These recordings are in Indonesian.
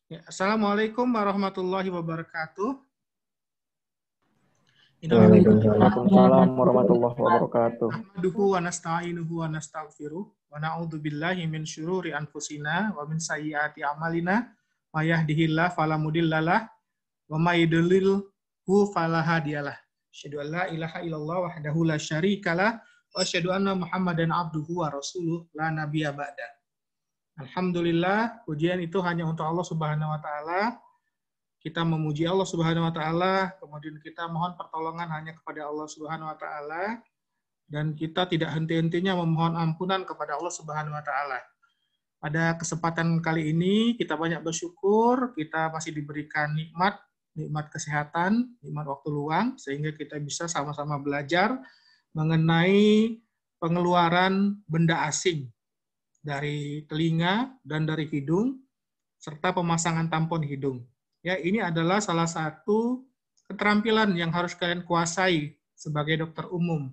Ya, Assalamualaikum warahmatullahi wabarakatuh. Waalaikumsalam warahmatullahi wabarakatuh. Nahmaduhu wa nasta'inuhu wa nastaghfiruh wa na'udzu billahi min syururi anfusina wa min sayyiati a'malina may yahdihillahu fala mudhillalah wa may yudlilhu fala hadiyalah. Asyhadu an la ilaha illallah wahdahu la syarikalah wa asyhadu anna Muhammadan abduhu wa rasuluh la nabiyya ba'da. Alhamdulillah, pujian itu hanya untuk Allah Subhanahu wa taala. Kita memuji Allah Subhanahu wa taala, kemudian kita mohon pertolongan hanya kepada Allah Subhanahu wa taala, dan kita tidak henti-hentinya memohon ampunan kepada Allah Subhanahu wa taala. Pada kesempatan kali ini kita banyak bersyukur, kita masih diberikan nikmat kesehatan, nikmat waktu luang, sehingga kita bisa sama-sama belajar mengenai pengeluaran benda asing dari telinga dan dari hidung, serta pemasangan tampon hidung. Ya, ini adalah salah satu keterampilan yang harus kalian kuasai sebagai dokter umum.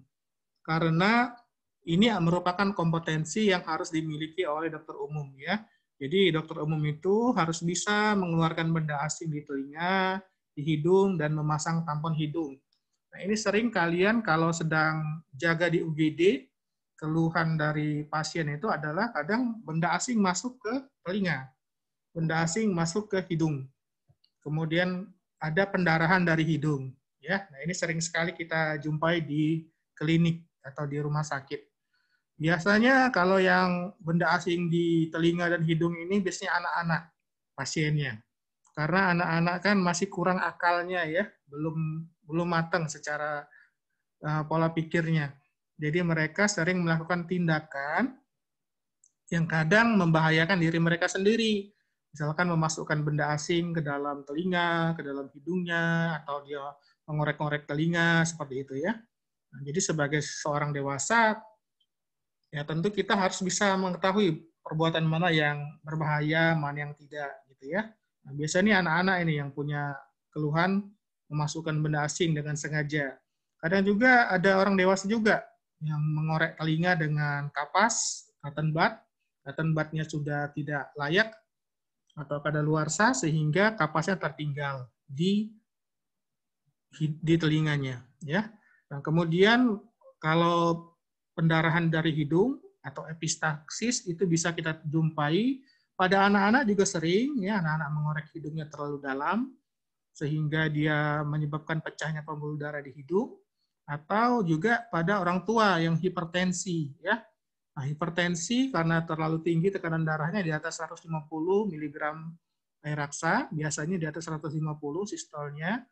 Karena ini merupakan kompetensi yang harus dimiliki oleh dokter umum, ya. Jadi dokter umum itu harus bisa mengeluarkan benda asing di telinga, di hidung, dan memasang tampon hidung. Nah, ini sering kalian kalau sedang jaga di UGD, keluhan dari pasien itu adalah kadang benda asing masuk ke telinga, benda asing masuk ke hidung. Kemudian ada pendarahan dari hidung, ya. Nah, ini sering sekali kita jumpai di klinik atau di rumah sakit. Biasanya kalau yang benda asing di telinga dan hidung ini biasanya anak-anak pasiennya. Karena anak-anak kan masih kurang akalnya, ya, belum matang secara pola pikirnya. Jadi mereka sering melakukan tindakan yang kadang membahayakan diri mereka sendiri. Misalkan memasukkan benda asing ke dalam telinga, ke dalam hidungnya, atau dia mengorek-ngorek telinga, seperti itu, ya. Nah, jadi sebagai seorang dewasa, ya tentu kita harus bisa mengetahui perbuatan mana yang berbahaya, mana yang tidak, gitu ya. Nah, biasanya anak-anak ini yang punya keluhan memasukkan benda asing dengan sengaja. Kadang juga ada orang dewasa juga yang mengorek telinga dengan kapas, cotton budnya sudah tidak layak atau kadaluarsa sehingga kapasnya tertinggal di telinganya, ya. Nah, kemudian kalau pendarahan dari hidung atau epistaxis itu bisa kita jumpai pada anak-anak juga sering, ya, anak-anak mengorek hidungnya terlalu dalam sehingga dia menyebabkan pecahnya pembuluh darah di hidung, atau juga pada orang tua yang hipertensi, ya. Nah, hipertensi karena terlalu tinggi tekanan darahnya di atas 150 mg air raksa, biasanya di atas 150 sistolnya.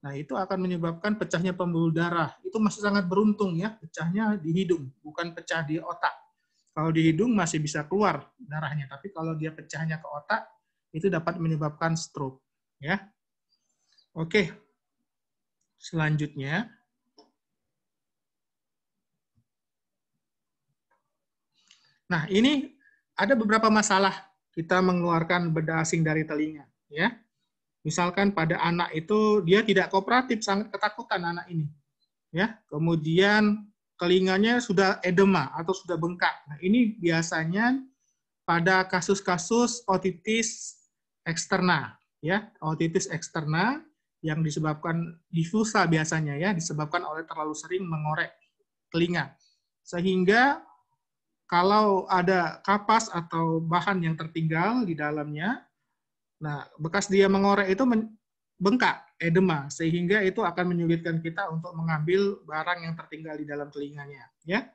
Nah, itu akan menyebabkan pecahnya pembuluh darah. Itu masih sangat beruntung, ya, pecahnya di hidung, bukan pecah di otak. Kalau di hidung masih bisa keluar darahnya, tapi kalau dia pecahnya ke otak, itu dapat menyebabkan stroke, ya. Oke, selanjutnya. Nah, ini ada beberapa masalah kita mengeluarkan benda asing dari telinga, ya. Misalkan pada anak itu dia tidak kooperatif, sangat ketakutan anak ini, ya. Kemudian telinganya sudah edema atau sudah bengkak. Nah, ini biasanya pada kasus-kasus otitis eksterna, ya. Otitis eksterna yang disebabkan difusa biasanya, ya, disebabkan oleh terlalu sering mengorek telinga. Sehingga kalau ada kapas atau bahan yang tertinggal di dalamnya, nah, bekas dia mengorek itu bengkak, edema, sehingga itu akan menyulitkan kita untuk mengambil barang yang tertinggal di dalam telinganya, ya.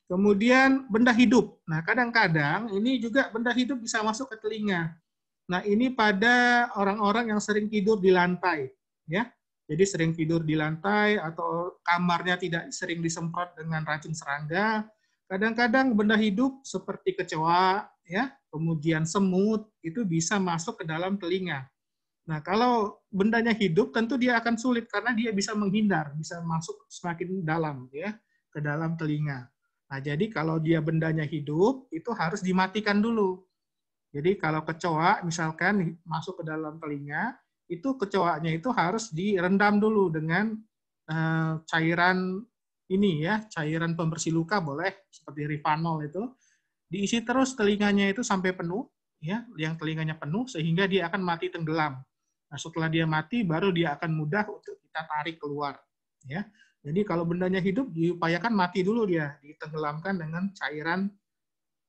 Kemudian benda hidup. Nah, kadang-kadang ini juga benda hidup bisa masuk ke telinga. Nah, ini pada orang-orang yang sering tidur di lantai, ya. Jadi sering tidur di lantai atau kamarnya tidak sering disemprot dengan racun serangga. Kadang-kadang benda hidup seperti kecoa, ya, kemudian semut itu bisa masuk ke dalam telinga. Nah, kalau bendanya hidup tentu dia akan sulit karena dia bisa menghindar, bisa masuk semakin dalam, ya, ke dalam telinga. Nah, jadi kalau dia bendanya hidup itu harus dimatikan dulu. Jadi kalau kecoa misalkan masuk ke dalam telinga, itu kecoanya itu harus direndam dulu dengan cairan ini, ya, cairan pembersih luka boleh seperti Rivanol itu, diisi terus telinganya itu sampai penuh, ya, yang telinganya penuh sehingga dia akan mati tenggelam. Nah, setelah dia mati baru dia akan mudah untuk kita tarik keluar, ya. Jadi kalau bendanya hidup diupayakan mati dulu dia, ditenggelamkan dengan cairan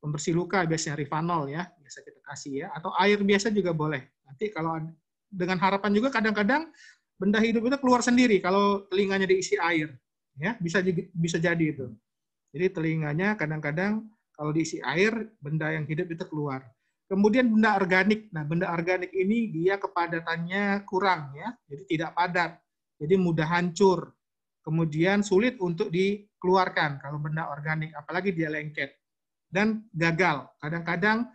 pembersih luka biasanya Rivanol ya, biasa kita kasih ya, atau air biasa juga boleh. Nanti kalau dengan harapan juga kadang-kadang benda hidup itu keluar sendiri kalau telinganya diisi air, ya bisa jadi itu. Jadi telinganya kadang-kadang kalau diisi air benda yang hidup itu keluar. Kemudian benda organik. Nah, benda organik ini dia kepadatannya kurang ya, jadi tidak padat, jadi mudah hancur. Kemudian sulit untuk dikeluarkan kalau benda organik, apalagi dia lengket dan gagal. Kadang-kadang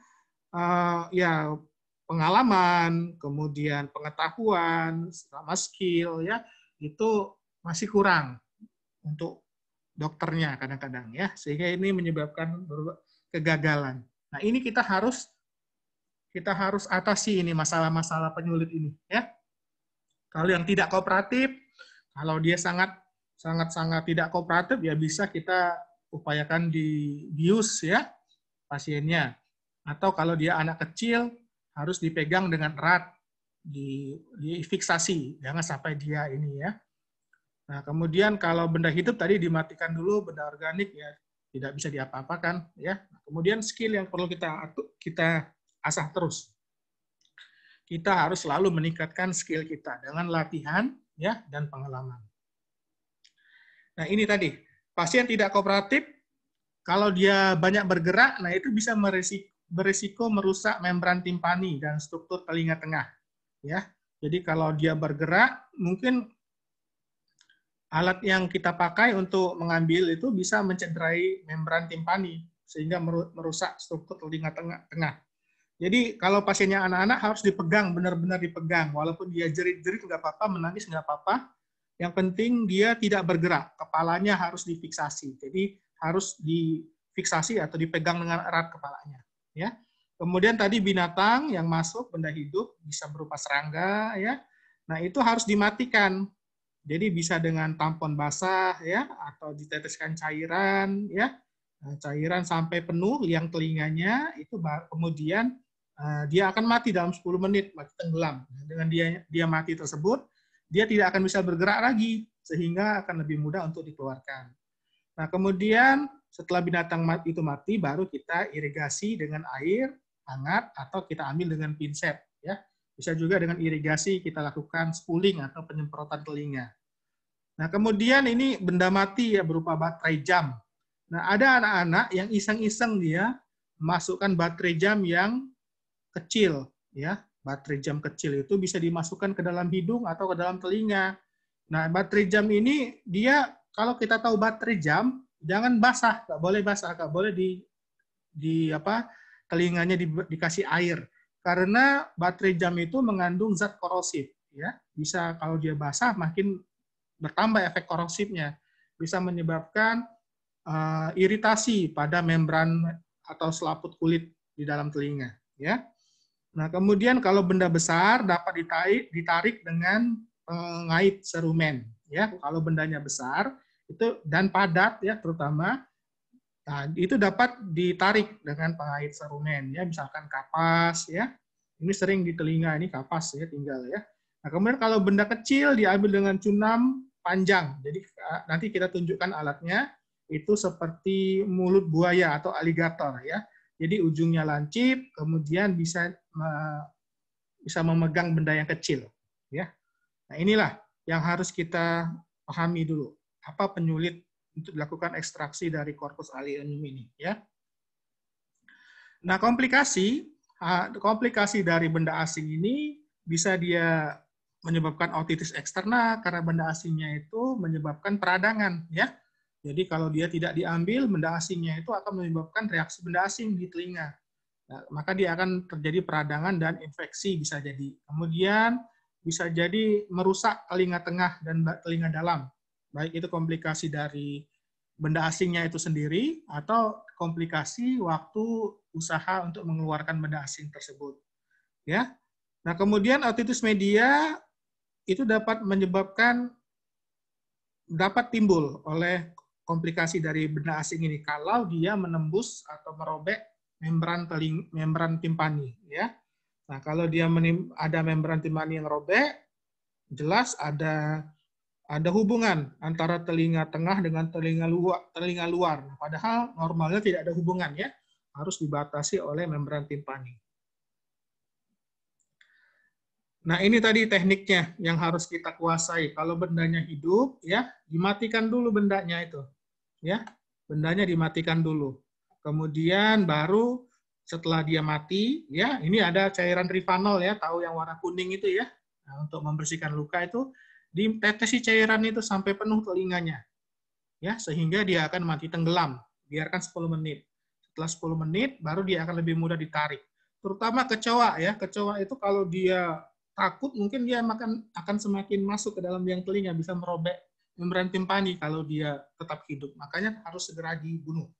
ya pengalaman, kemudian pengetahuan, sama skill ya itu masih kurang untuk dokternya kadang-kadang ya, sehingga ini menyebabkan kegagalan. Nah, ini kita harus atasi ini masalah-masalah penyulit ini ya. Kalau yang tidak kooperatif, kalau dia sangat tidak kooperatif ya bisa kita upayakan dibius ya pasiennya. Atau kalau dia anak kecil harus dipegang dengan erat, difiksasi, jangan sampai dia ini ya. Nah, kemudian kalau benda hidup tadi dimatikan dulu, benda organik ya tidak bisa diapa-apakan ya. Kemudian skill yang perlu kita asah terus. Kita harus selalu meningkatkan skill kita dengan latihan ya dan pengalaman. Nah, ini tadi, pasien tidak kooperatif kalau dia banyak bergerak, nah itu bisa berisiko merusak membran timpani dan struktur telinga tengah ya. Jadi kalau dia bergerak, mungkin alat yang kita pakai untuk mengambil itu bisa mencederai membran timpani sehingga merusak struktur telinga tengah. Jadi kalau pasiennya anak-anak harus dipegang, benar-benar dipegang. Walaupun dia jerit-jerit nggak apa-apa, menangis nggak apa-apa. Yang penting dia tidak bergerak, kepalanya harus difiksasi. Jadi harus difiksasi atau dipegang dengan erat kepalanya. Ya. Kemudian tadi binatang yang masuk, benda hidup, bisa berupa serangga. Ya. Nah itu harus dimatikan. Jadi bisa dengan tampon basah ya atau diteteskan cairan ya. Nah, cairan sampai penuh yang telinganya itu kemudian dia akan mati dalam 10 menit, mati tenggelam. Dengan dia mati tersebut, dia tidak akan bisa bergerak lagi sehingga akan lebih mudah untuk dikeluarkan. Nah, kemudian setelah binatang itu mati baru kita irigasi dengan air hangat atau kita ambil dengan pinset ya. Bisa juga dengan irigasi kita lakukan spooling atau penyemprotan telinga. Nah, kemudian ini benda mati ya berupa baterai jam. Nah, ada anak-anak yang iseng-iseng dia masukkan baterai jam yang kecil, ya. Baterai jam kecil itu bisa dimasukkan ke dalam hidung atau ke dalam telinga. Nah, baterai jam ini dia kalau kita tahu baterai jam jangan basah, nggak boleh basah, nggak boleh telinganya dikasih air. Karena baterai jam itu mengandung zat korosif, ya. Bisa kalau dia basah makin bertambah efek korosifnya, bisa menyebabkan iritasi pada membran atau selaput kulit di dalam telinga. Ya. Nah, kemudian kalau benda besar dapat ditarik dengan pengait serumen. Ya, kalau bendanya besar itu dan padat ya terutama, nah, itu dapat ditarik dengan pengait serumen. Ya, misalkan kapas ya. Ini sering di telinga ini kapas ya tinggal ya. Nah, kemudian kalau benda kecil diambil dengan cunam panjang. Jadi nanti kita tunjukkan alatnya. Itu seperti mulut buaya atau aligator ya. Jadi ujungnya lancip, kemudian bisa memegang benda yang kecil ya. Nah, inilah yang harus kita pahami dulu. Apa penyulit untuk dilakukan ekstraksi dari corpus alienum ini ya. Nah, komplikasi dari benda asing ini bisa dia menyebabkan otitis eksterna karena benda asingnya itu menyebabkan peradangan ya. Jadi kalau dia tidak diambil, benda asingnya itu akan menyebabkan reaksi benda asing di telinga. Nah, maka dia akan terjadi peradangan dan infeksi bisa jadi. Kemudian bisa jadi merusak telinga tengah dan telinga dalam. Baik itu komplikasi dari benda asingnya itu sendiri atau komplikasi waktu usaha untuk mengeluarkan benda asing tersebut. Ya. Nah, kemudian otitis media itu dapat timbul oleh komplikasi dari benda asing ini kalau dia menembus atau merobek membran timpani, ya. Nah, kalau dia ada membran timpani yang robek, jelas ada hubungan antara telinga tengah dengan telinga luar. Padahal normalnya tidak ada hubungan, ya. Harus dibatasi oleh membran timpani. Nah, ini tadi tekniknya yang harus kita kuasai. Kalau bendanya hidup, ya, dimatikan dulu bendanya itu. Ya, bendanya dimatikan dulu. Kemudian baru setelah dia mati, ya, ini ada cairan Rivanol, ya, tahu yang warna kuning itu, ya. Nah, untuk membersihkan luka itu ditetesi cairan itu sampai penuh telinganya. Ya, sehingga dia akan mati tenggelam. Biarkan 10 menit. Setelah 10 menit baru dia akan lebih mudah ditarik. Terutama kecoa, ya. Kecoa itu kalau dia takut mungkin dia akan semakin masuk ke dalam liang telinga, bisa merobek membran timpani kalau dia tetap hidup. Makanya harus segera dibunuh.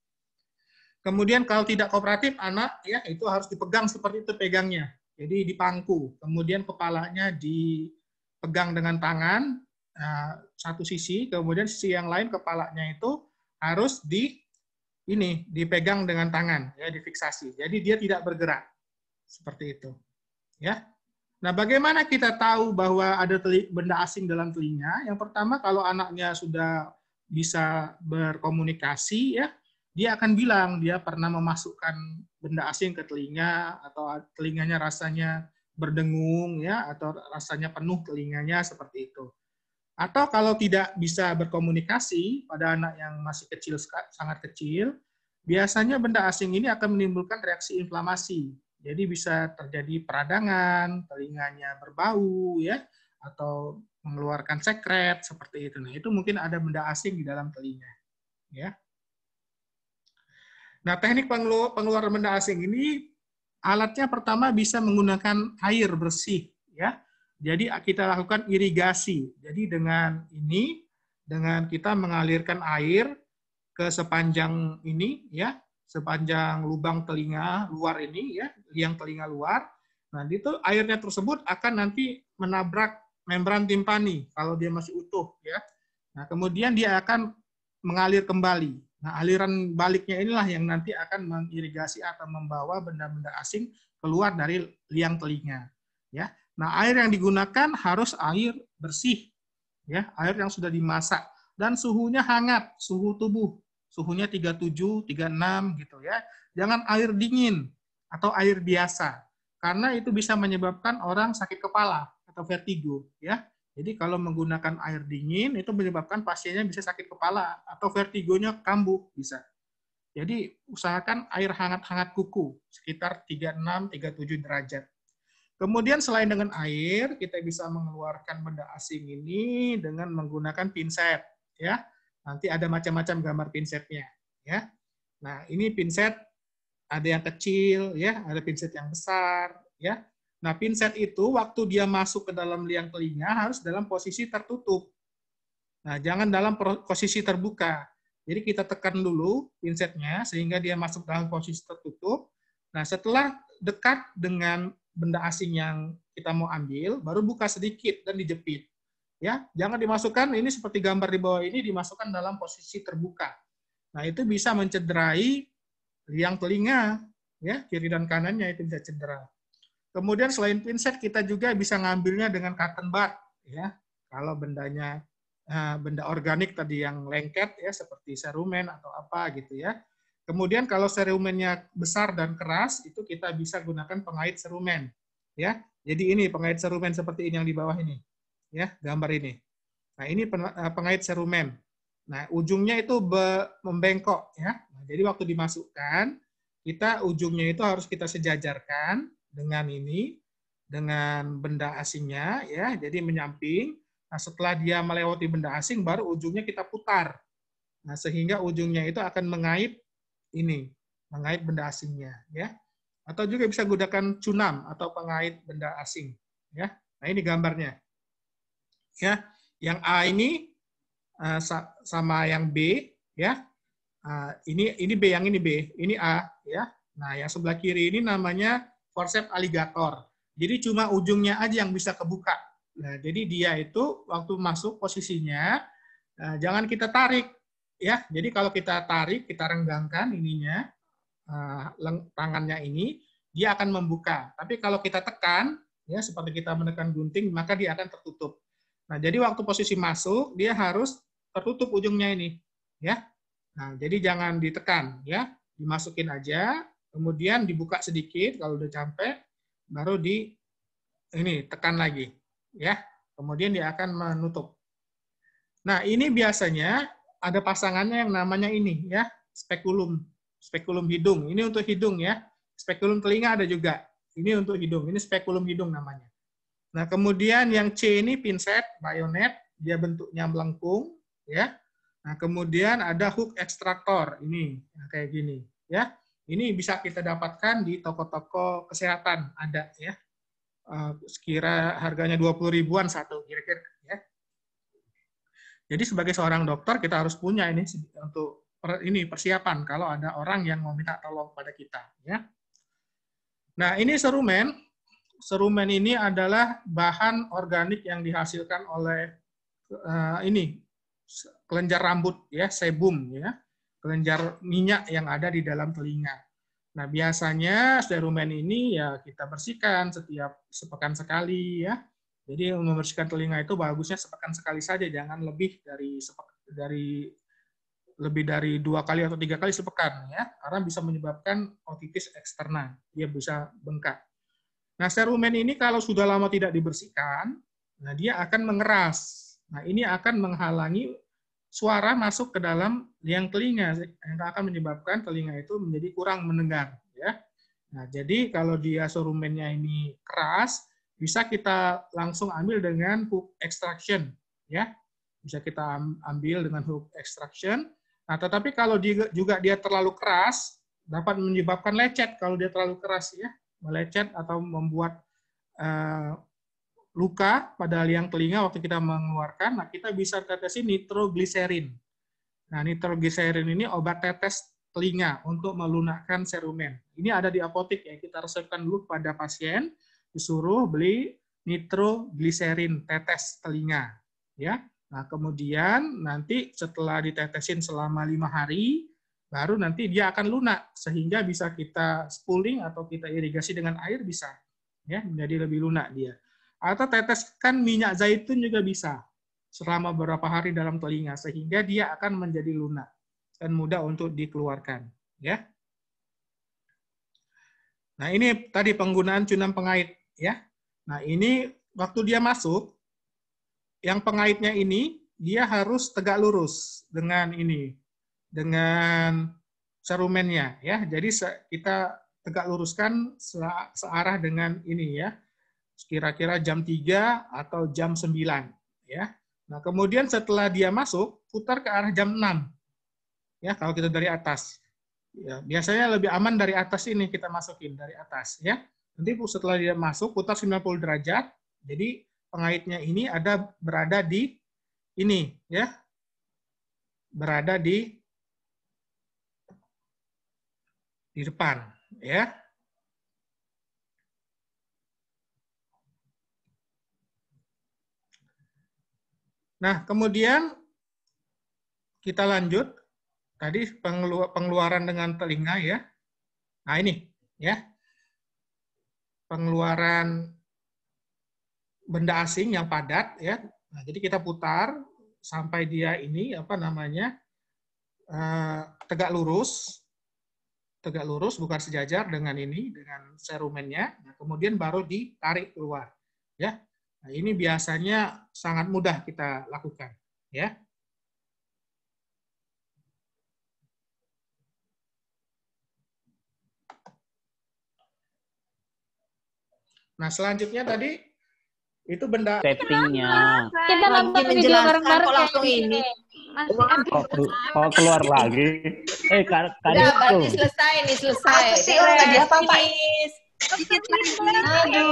Kemudian kalau tidak kooperatif, anak, ya, itu harus dipegang seperti itu pegangnya. Jadi dipangku. Kemudian kepalanya dipegang dengan tangan satu sisi, kemudian sisi yang lain kepalanya itu harus dipegang dengan tangan, ya, difiksasi. Jadi dia tidak bergerak. Seperti itu. Ya. Nah, bagaimana kita tahu bahwa ada benda asing dalam telinga? Yang pertama, kalau anaknya sudah bisa berkomunikasi, ya, dia akan bilang dia pernah memasukkan benda asing ke telinga, atau telinganya rasanya berdengung, ya, atau rasanya penuh telinganya, seperti itu. Atau kalau tidak bisa berkomunikasi pada anak yang masih kecil, sangat kecil, biasanya benda asing ini akan menimbulkan reaksi inflamasi. Jadi bisa terjadi peradangan, telinganya berbau, ya, atau mengeluarkan sekret seperti itu. Nah, itu mungkin ada benda asing di dalam telinga, ya. Nah, teknik pengeluaran benda asing ini alatnya pertama bisa menggunakan air bersih, ya. Jadi kita lakukan irigasi. Jadi dengan kita mengalirkan air ke sepanjang ini, ya, sepanjang lubang telinga luar ini, ya, liang telinga luar. Nah, itu airnya tersebut akan nanti menabrak membran timpani kalau dia masih utuh, ya. Nah, kemudian dia akan mengalir kembali. Nah, aliran baliknya inilah yang nanti akan mengirigasi atau membawa benda-benda asing keluar dari liang telinga, ya. Nah, air yang digunakan harus air bersih, ya, air yang sudah dimasak dan suhunya hangat, suhu tubuh. Suhunya 37, 36 gitu, ya. Jangan air dingin atau air biasa. Karena itu bisa menyebabkan orang sakit kepala atau vertigo, ya. Jadi kalau menggunakan air dingin itu menyebabkan pasiennya bisa sakit kepala atau vertigonya kambuh bisa. Jadi usahakan air hangat-hangat kuku sekitar 36, 37 derajat. Kemudian selain dengan air, kita bisa mengeluarkan benda asing ini dengan menggunakan pinset, ya. Nanti ada macam-macam gambar pinsetnya, ya. Nah, ini pinset ada yang kecil, ya, ada pinset yang besar, ya. Nah, pinset itu waktu dia masuk ke dalam liang telinga harus dalam posisi tertutup. Nah, jangan dalam posisi terbuka. Jadi kita tekan dulu pinsetnya sehingga dia masuk dalam posisi tertutup. Nah, setelah dekat dengan benda asing yang kita mau ambil, baru buka sedikit dan dijepit. Ya, jangan dimasukkan ini seperti gambar di bawah ini dimasukkan dalam posisi terbuka. Nah, itu bisa mencederai liang telinga, ya, kiri dan kanannya itu bisa cedera. Kemudian selain pinset kita juga bisa ngambilnya dengan cotton bud, ya. Kalau bendanya benda organik tadi yang lengket, ya, seperti serumen atau apa gitu, ya. Kemudian kalau serumennya besar dan keras itu kita bisa gunakan pengait serumen, ya. Jadi ini pengait serumen seperti ini yang di bawah ini. Ya, gambar ini. Nah, ini pengait serumen. Nah, ujungnya itu membengkok, ya. Nah, jadi waktu dimasukkan, kita ujungnya itu harus kita sejajarkan dengan ini, dengan benda asingnya, ya. Jadi menyamping. Nah, setelah dia melewati benda asing, baru ujungnya kita putar. Nah, sehingga ujungnya itu akan mengait ini, mengait benda asingnya, ya. Atau juga bisa gunakan cunam atau pengait benda asing, ya. Nah, ini gambarnya. Ya, yang A ini sama yang B, ya. Ini B, yang ini B, ini A, ya. Nah, yang sebelah kiri ini namanya forceps alligator. Jadi cuma ujungnya aja yang bisa kebuka. Nah, jadi dia itu waktu masuk posisinya jangan kita tarik, ya. Jadi kalau kita tarik, kita renggangkan ininya tangannya ini, dia akan membuka. Tapi kalau kita tekan, ya seperti kita menekan gunting, maka dia akan tertutup. Nah, jadi waktu posisi masuk, dia harus tertutup ujungnya ini, ya. Nah, jadi jangan ditekan, ya. Dimasukin aja, kemudian dibuka sedikit kalau udah sampai, baru tekan lagi, ya. Kemudian dia akan menutup. Nah, ini biasanya ada pasangannya yang namanya ini, ya, spekulum hidung. Ini untuk hidung, ya. Spekulum telinga ada juga. Ini untuk hidung. Ini spekulum hidung namanya. Nah, kemudian yang C ini pinset, bayonet, dia bentuknya melengkung, ya. Nah, kemudian ada hook ekstraktor, ini kayak gini, ya. Ini bisa kita dapatkan di toko-toko kesehatan, ada, ya. Sekira harganya 20 ribuan satu, kira-kira, ya. Jadi sebagai seorang dokter kita harus punya ini untuk persiapan kalau ada orang yang mau minta tolong pada kita, ya. Nah, ini serumen. Serumen ini adalah bahan organik yang dihasilkan oleh kelenjar rambut, ya, sebum, ya, kelenjar minyak yang ada di dalam telinga. Nah, biasanya serumen ini ya kita bersihkan setiap sepekan sekali, ya. Jadi membersihkan telinga itu bagusnya sepekan sekali saja, jangan lebih dari 2 kali atau 3 kali sepekan, ya, karena bisa menyebabkan otitis eksterna, dia bisa bengkak. Nah, serumen ini kalau sudah lama tidak dibersihkan, nah dia akan mengeras. Nah, ini akan menghalangi suara masuk ke dalam liang telinga, yang akan menyebabkan telinga itu menjadi kurang mendengar, ya. Nah, jadi kalau dia serumennya ini keras, bisa kita langsung ambil dengan hook extraction, ya. Bisa kita ambil dengan hook extraction. Nah, tetapi kalau dia terlalu keras, dapat menyebabkan lecet kalau dia terlalu keras, ya, melecet atau membuat luka pada liang telinga waktu kita mengeluarkan. Nah, kita bisa tetesin nitrogliserin. Nah, nitrogliserin ini obat tetes telinga untuk melunakkan serumen. Ini ada di apotek, ya, kita resepkan dulu pada pasien, disuruh beli nitrogliserin tetes telinga, ya. Nah, kemudian nanti setelah ditetesin selama 5 hari, baru nanti dia akan lunak, sehingga bisa kita spooling atau kita irigasi dengan air bisa, ya, menjadi lebih lunak dia. Atau teteskan minyak zaitun juga bisa selama beberapa hari dalam telinga, sehingga dia akan menjadi lunak dan mudah untuk dikeluarkan, ya. Nah, ini tadi penggunaan cunam pengait, ya. Nah, ini waktu dia masuk, yang pengaitnya ini dia harus tegak lurus dengan serumennya, ya. Jadi kita tegak luruskan searah dengan ini, ya. Kira-kira jam 3 atau jam 9, ya. Nah, kemudian setelah dia masuk, putar ke arah jam 6. Ya, kalau kita dari atas. Ya, biasanya lebih aman dari atas ini kita masukin dari atas, ya. Nanti setelah dia masuk putar 90 derajat. Jadi pengaitnya ini berada di ini, ya. Berada di depan, ya. Nah, kemudian kita lanjut. Tadi pengeluaran dengan telinga, ya. Nah, ini, ya. Pengeluaran benda asing yang padat, ya. Nah, jadi kita putar sampai dia ini tegak lurus bukan sejajar dengan serumennya. Nah, kemudian baru ditarik keluar, ya. Nah, ini biasanya sangat mudah kita lakukan, ya. Nah, selanjutnya tadi itu benda settingnya. Kita nonton video bareng-bareng kok langsung ini. Oh, keluar lagi. Udah, berarti selesai nih, selesai. Apa sih? Udah apa-apa. Aduh.